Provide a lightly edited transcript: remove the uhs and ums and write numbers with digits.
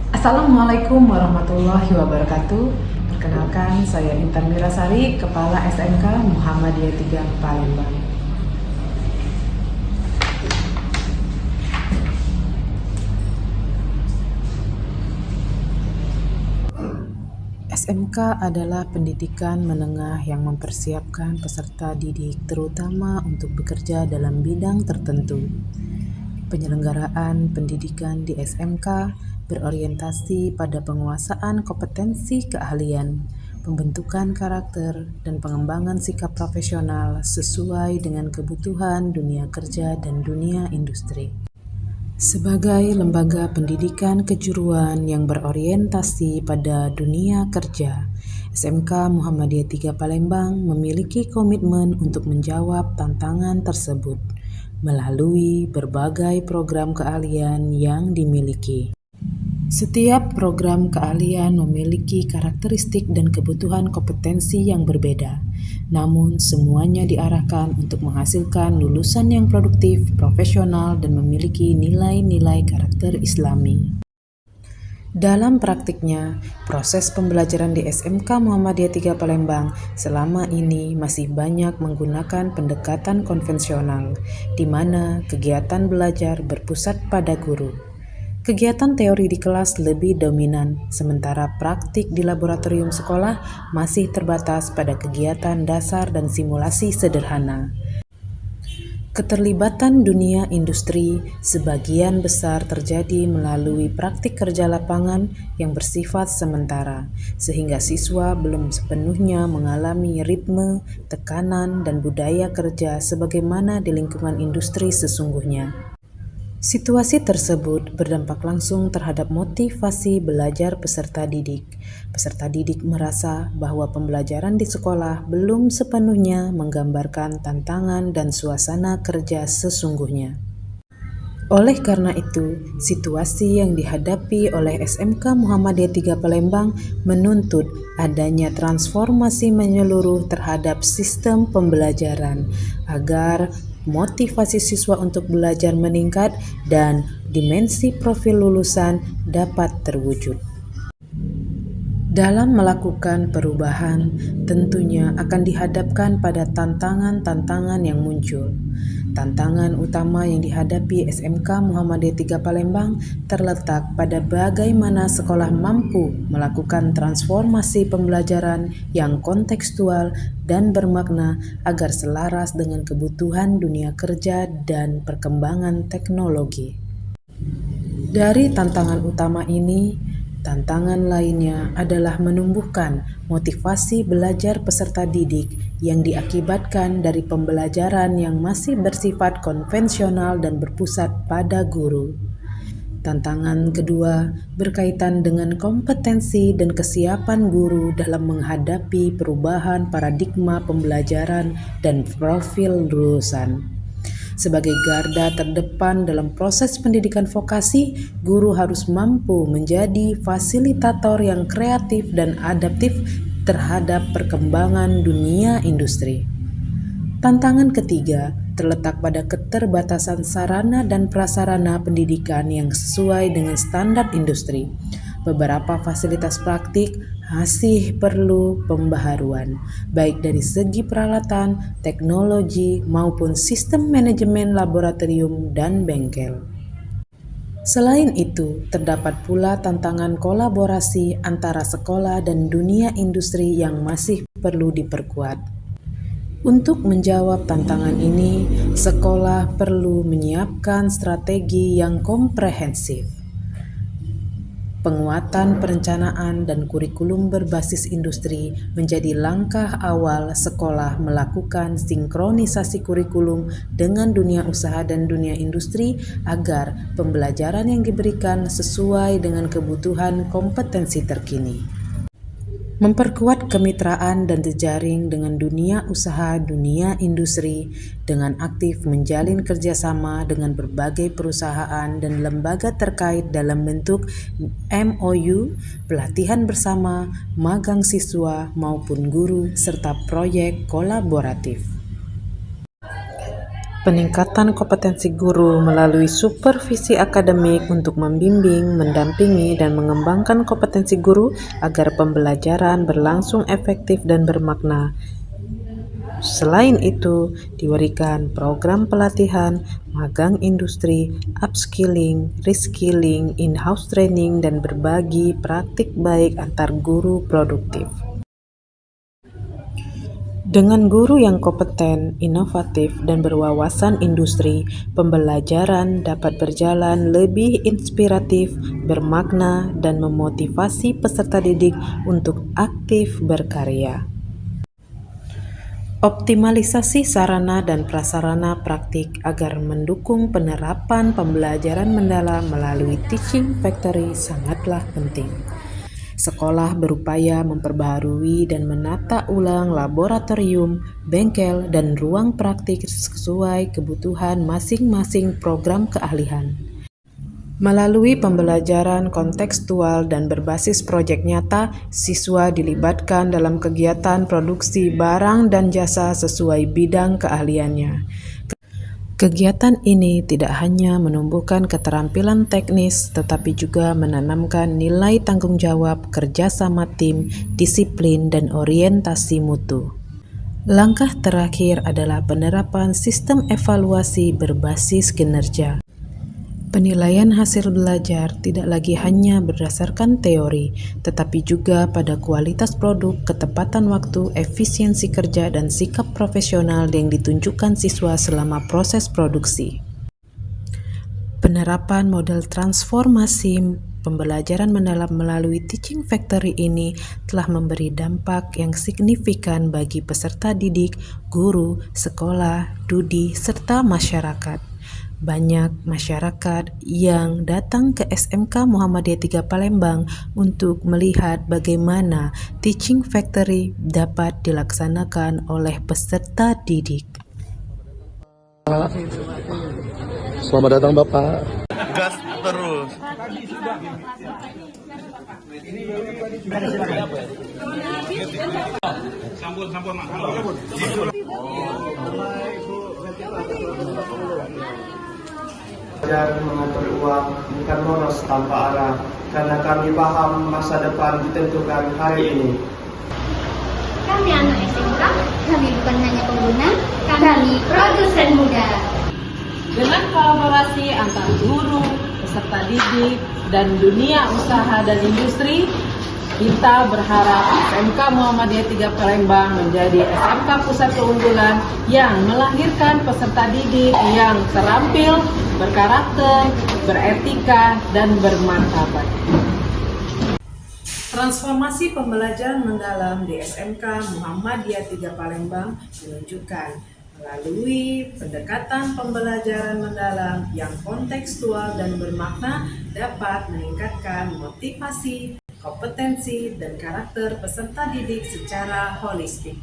Assalamualaikum warahmatullahi wabarakatuh. Perkenalkan, saya Intan Mirasari, Kepala SMK Muhammadiyah 3 Palembang. SMK adalah pendidikan menengah yang mempersiapkan peserta didik terutama untuk bekerja dalam bidang tertentu. Penyelenggaraan pendidikan di SMK berorientasi pada penguasaan kompetensi keahlian, pembentukan karakter, dan pengembangan sikap profesional sesuai dengan kebutuhan dunia kerja dan dunia industri. Sebagai lembaga pendidikan kejuruan yang berorientasi pada dunia kerja, SMK Muhammadiyah 3 Palembang memiliki komitmen untuk menjawab tantangan tersebut melalui berbagai program keahlian yang dimiliki. Setiap program keahlian memiliki karakteristik dan kebutuhan kompetensi yang berbeda, namun semuanya diarahkan untuk menghasilkan lulusan yang produktif, profesional, dan memiliki nilai-nilai karakter Islami. Dalam praktiknya, proses pembelajaran di SMK Muhammadiyah 3 Palembang selama ini masih banyak menggunakan pendekatan konvensional, di mana kegiatan belajar berpusat pada guru. Kegiatan teori di kelas lebih dominan, sementara praktik di laboratorium sekolah masih terbatas pada kegiatan dasar dan simulasi sederhana. Keterlibatan dunia industri sebagian besar terjadi melalui praktik kerja lapangan yang bersifat sementara, sehingga siswa belum sepenuhnya mengalami ritme, tekanan, dan budaya kerja sebagaimana di lingkungan industri sesungguhnya. Situasi tersebut berdampak langsung terhadap motivasi belajar peserta didik. Peserta didik merasa bahwa pembelajaran di sekolah belum sepenuhnya menggambarkan tantangan dan suasana kerja sesungguhnya. Oleh karena itu, situasi yang dihadapi oleh SMK Muhammadiyah 3 Palembang menuntut adanya transformasi menyeluruh terhadap sistem pembelajaran agar motivasi siswa untuk belajar meningkat dan dimensi profil lulusan dapat terwujud. Dalam melakukan perubahan, tentunya akan dihadapkan pada tantangan-tantangan yang muncul. Tantangan utama yang dihadapi SMK Muhammadiyah 3 Palembang terletak pada bagaimana sekolah mampu melakukan transformasi pembelajaran yang kontekstual dan bermakna agar selaras dengan kebutuhan dunia kerja dan perkembangan teknologi. Dari tantangan utama ini, tantangan lainnya adalah menumbuhkan motivasi belajar peserta didik yang diakibatkan dari pembelajaran yang masih bersifat konvensional dan berpusat pada guru. Tantangan kedua berkaitan dengan kompetensi dan kesiapan guru dalam menghadapi perubahan paradigma pembelajaran dan profil lulusan. Sebagai garda terdepan dalam proses pendidikan vokasi, guru harus mampu menjadi fasilitator yang kreatif dan adaptif terhadap perkembangan dunia industri. Tantangan ketiga terletak pada keterbatasan sarana dan prasarana pendidikan yang sesuai dengan standar industri. Beberapa fasilitas praktik masih perlu pembaharuan, baik dari segi peralatan, teknologi, maupun sistem manajemen laboratorium dan bengkel. Selain itu, terdapat pula tantangan kolaborasi antara sekolah dan dunia industri yang masih perlu diperkuat. Untuk menjawab tantangan ini, sekolah perlu menyiapkan strategi yang komprehensif. Penguatan perencanaan dan kurikulum berbasis industri menjadi langkah awal sekolah melakukan sinkronisasi kurikulum dengan dunia usaha dan dunia industri agar pembelajaran yang diberikan sesuai dengan kebutuhan kompetensi terkini. Memperkuat kemitraan dan jejaring dengan dunia usaha, dunia industri, dengan aktif menjalin kerjasama dengan berbagai perusahaan dan lembaga terkait dalam bentuk MOU, pelatihan bersama, magang siswa maupun guru, serta proyek kolaboratif. Peningkatan kompetensi guru melalui supervisi akademik untuk membimbing, mendampingi, dan mengembangkan kompetensi guru agar pembelajaran berlangsung efektif dan bermakna. Selain itu, diberikan program pelatihan, magang industri, upskilling, reskilling, in-house training, dan berbagi praktik baik antar guru produktif. Dengan guru yang kompeten, inovatif, dan berwawasan industri, pembelajaran dapat berjalan lebih inspiratif, bermakna, dan memotivasi peserta didik untuk aktif berkarya. Optimalisasi sarana dan prasarana praktik agar mendukung penerapan pembelajaran mendalam melalui Teaching Factory sangatlah penting. Sekolah berupaya memperbaharui dan menata ulang laboratorium, bengkel, dan ruang praktik sesuai kebutuhan masing-masing program keahlian. Melalui pembelajaran kontekstual dan berbasis proyek nyata, siswa dilibatkan dalam kegiatan produksi barang dan jasa sesuai bidang keahliannya. Kegiatan ini tidak hanya menumbuhkan keterampilan teknis, tetapi juga menanamkan nilai tanggung jawab, kerjasama tim, disiplin, dan orientasi mutu. Langkah terakhir adalah penerapan sistem evaluasi berbasis kinerja. Penilaian hasil belajar tidak lagi hanya berdasarkan teori, tetapi juga pada kualitas produk, ketepatan waktu, efisiensi kerja, dan sikap profesional yang ditunjukkan siswa selama proses produksi. Penerapan model transformasi pembelajaran mendalam melalui Teaching Factory ini telah memberi dampak yang signifikan bagi peserta didik, guru, sekolah, studi, serta masyarakat. Banyak masyarakat yang datang ke SMK Muhammadiyah 3 Palembang untuk melihat bagaimana Teaching Factory dapat dilaksanakan oleh peserta didik. Selamat datang Bapak. Gas terus. Sambut Mak. Belajar mengatur uang bukan boros tanpa arah, karena kami paham masa depan ditentukan hari ini. Kami anak SMK, kami bukan hanya pengguna, kami produsen muda. Dengan kolaborasi antar guru, peserta didik, dan dunia usaha dan industri, kita berharap SMK Muhammadiyah 3 Palembang menjadi SMK pusat keunggulan yang melahirkan peserta didik yang terampil, berkarakter, beretika, dan bermartabat. Transformasi pembelajaran mendalam di SMK Muhammadiyah 3 Palembang menunjukkan melalui pendekatan pembelajaran mendalam yang kontekstual dan bermakna dapat meningkatkan motivasi, kompetensi, dan karakter peserta didik secara holistik.